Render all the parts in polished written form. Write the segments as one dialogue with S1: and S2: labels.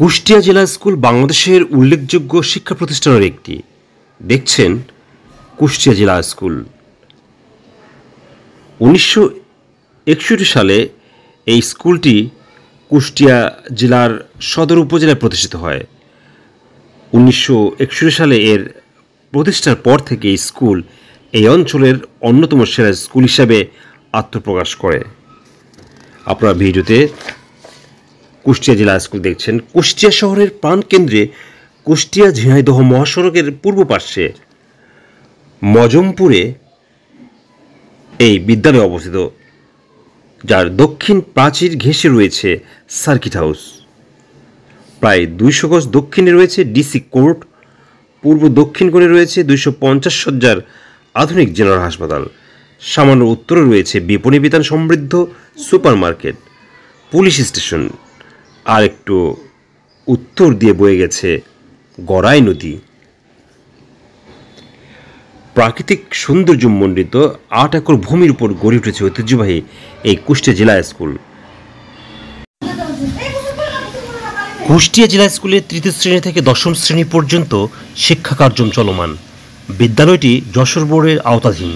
S1: কুষ্টিয়া জেলা স্কুল বাংলাদেশের উল্লেখযোগ্য শিক্ষা প্রতিষ্ঠানের একটি। দেখছেন কুষ্টিয়া জেলা স্কুল। 1961 সালে এই স্কুলটি কুষ্টিয়া জেলার সদর উপজেলায় প্রতিষ্ঠিত হয়। 1961 সালে এর প্রতিষ্ঠার পর থেকে এই স্কুল এই অঞ্চলের অন্যতম সেরা স্কুল হিসাবে আত্মপ্রকাশ করে। আপনারা ভিডিওতে কুষ্টিয়া জেলা স্কুল দেখছেন। কুষ্টিয়া শহরের প্রাণকেন্দ্রে কুষ্টিয়া ঝিনাইদহ মহাসড়কের পূর্ব পার্শ্বে মজমপুরে এই বিদ্যালয় অবস্থিত, যার দক্ষিণ প্রাচীর ঘেঁষে রয়েছে সার্কিট হাউস। প্রায় 200 গজ দক্ষিণে রয়েছে ডিসি কোর্ট, পূর্ব দক্ষিণ কোণে রয়েছে 250 শয্যার আধুনিক জেনারেল হাসপাতাল, সামান্য উত্তরে রয়েছে বিপণী বিতান সমৃদ্ধ সুপার মার্কেট, পুলিশ স্টেশন, আর একটু উত্তর দিয়ে বয়ে গেছে গড়াই নদী। প্রাকৃতিক সৌন্দর্যমণ্ডিত 8 একর ভূমির উপর গড়ে উঠেছে ঐতিহ্যবাহী এই কুষ্টিয়া জেলা স্কুল। কুষ্টিয়া জেলা স্কুলে তৃতীয় শ্রেণী থেকে দশম শ্রেণী পর্যন্ত শিক্ষা কার্যক্রম চলমান। বিদ্যালয়টি যশোর বোর্ডের আওতাধীন।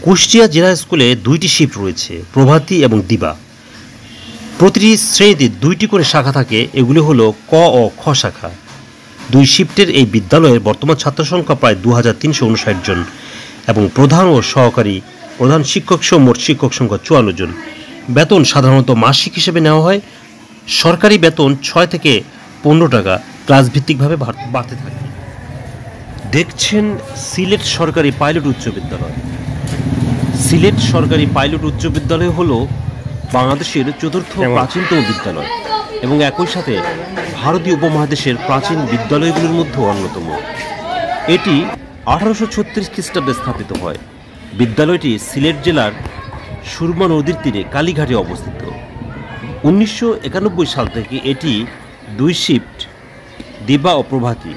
S1: কুষ্টিয়া জেলা স্কুলে 2টি শিফট রয়েছে, প্রভাতী এবং দিবা। প্রতিটি শ্রেণীতে 2টি করে শাখা থাকে, এগুলি হলো ক ও খ শাখা। 2 শিফটের এই বিদ্যালয়ের বর্তমান ছাত্র সংখ্যা প্রায় 2359 জন এবং প্রধান ও সহকারী প্রধান শিক্ষক সহ মোট শিক্ষক সংখ্যা 54 জন। বেতন সাধারণত মাসিক হিসেবে নেওয়া হয়। সরকারি বেতন 6 থেকে 15 টাকা ক্লাস ভিত্তিকভাবে বাড়তে থাকে। দেখছেন সিলেট সরকারি পাইলট উচ্চ বিদ্যালয়। সিলেট সরকারি পাইলট উচ্চ বিদ্যালয় হল বাংলাদেশের 4র্থ প্রাচীনতম বিদ্যালয় এবং একই সাথে ভারতীয় উপমহাদেশের প্রাচীন বিদ্যালয়গুলির মধ্যে অন্যতম। এটি 1836 খ্রিস্টাব্দে স্থাপিত হয়। বিদ্যালয়টি সিলেট জেলার সুরমা নদীর তীরে কালীঘাটে অবস্থিত। 1991 সাল থেকে এটি 2 শিফট দিবা ও প্রভাতী,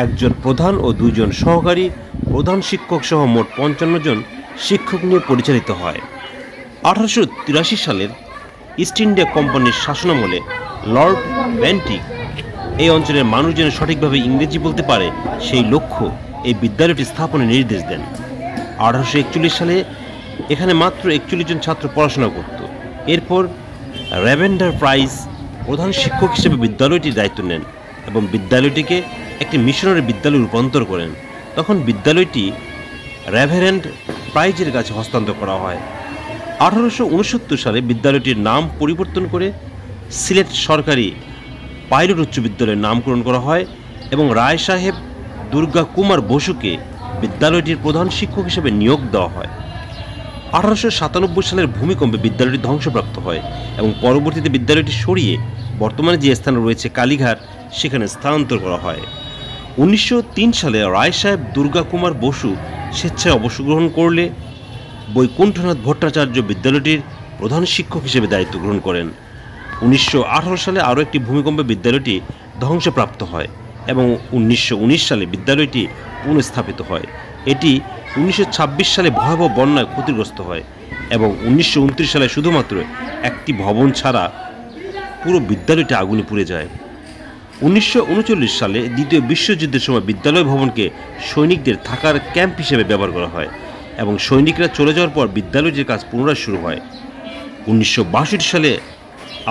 S1: 1 জন প্রধান ও 2 জন সহকারী প্রধান শিক্ষক সহ মোট 55 জন শিক্ষক নিয়ে পরিচালিত হয়। 1883 সালের ইস্ট ইন্ডিয়া কোম্পানির শাসনামলে লর্ড ব্যান্টিক এই অঞ্চলের মানুষ যেন সঠিকভাবে ইংরেজি বলতে পারে সেই লক্ষ্য এই বিদ্যালয়টি স্থাপনের নির্দেশ দেন। 1841 সালে এখানে মাত্র 41 জন ছাত্র পড়াশোনা করত। এরপর র্যাভেন্ডার প্রাইস প্রধান শিক্ষক হিসেবে বিদ্যালয়টির দায়িত্ব নেন এবং বিদ্যালয়টিকে একটি মিশনারি বিদ্যালয়ে রূপান্তর করেন। তখন বিদ্যালয়টি রেভারেন্ড প্রাইজের কাছে হস্তান্তর করা হয়। 1869 সালে বিদ্যালয়টির নাম পরিবর্তন করে সিলেট সরকারি পাইলট উচ্চ বিদ্যালয়ের নামকরণ করা হয় এবং রায় সাহেব দুর্গা কুমার বসুকে বিদ্যালয়টির প্রধান শিক্ষক হিসেবে নিয়োগ দেওয়া হয়। 1897 সালের ভূমিকম্পে বিদ্যালয়টি ধ্বংসপ্রাপ্ত হয় এবং পরবর্তীতে বিদ্যালয়টি সরিয়ে বর্তমানে যে স্থানে রয়েছে কালীঘাট সেখানে স্থানান্তর করা হয়। 1903 সালে রায় সাহেব দুর্গা কুমার বসু স্বেচ্ছায় অবসর গ্রহণ করলে বৈকুণ্ঠনাথ ভট্টাচার্য বিদ্যালয়টির প্রধান শিক্ষক হিসেবে দায়িত্ব গ্রহণ করেন। 1918 সালে আরও একটি ভূমিকম্পে বিদ্যালয়টি ধ্বংসপ্রাপ্ত হয় এবং 1919 সালে বিদ্যালয়টি পুনঃস্থাপিত হয়। এটি 1926 সালে ভয়াবহ বন্যায় ক্ষতিগ্রস্ত হয় এবং 1929 সালে শুধুমাত্র একটি ভবন ছাড়া পুরো বিদ্যালয়টি আগুনে পুড়ে যায়। 1939 সালে দ্বিতীয় বিশ্বযুদ্ধের সময় বিদ্যালয় ভবনকে সৈনিকদের থাকার ক্যাম্প হিসেবে ব্যবহার করা হয় এবং সৈনিকরা চলে যাওয়ার পর বিদ্যালয়টির কাজ পুনরায় শুরু হয়। 1962 সালে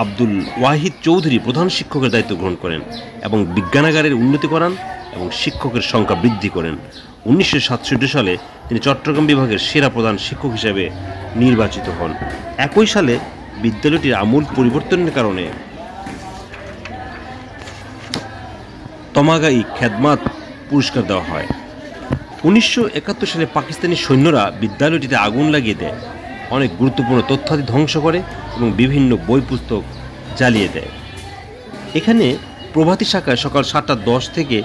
S1: আব্দুল ওয়াহিদ চৌধুরী প্রধান শিক্ষকের দায়িত্ব গ্রহণ করেন এবং বিজ্ঞানাগারের উন্নতি করান এবং শিক্ষকের সংখ্যা বৃদ্ধি করেন। 1967 সালে তিনি চট্টগ্রাম বিভাগের সেরা প্রধান শিক্ষক হিসেবে নির্বাচিত হন। একই সালে বিদ্যালয়টির আমূল পরিবর্তনের কারণে তমাগাই খেদমাত পুরস্কার দেওয়া হয়। 1971 সালে পাকিস্তানি সৈন্যরা বিদ্যালয়টিতে আগুন লাগিয়ে দেয়, অনেক গুরুত্বপূর্ণ তথ্যাদি ধ্বংস করে এবং বিভিন্ন বই পুস্তক জ্বালিয়ে দেয়। এখানে প্রভাতী শাখায় সকাল 7:10 থেকে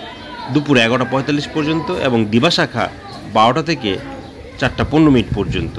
S1: দুপুর 11:45 পর্যন্ত এবং দিবা শাখা 12টা থেকে 4:15 পর্যন্ত।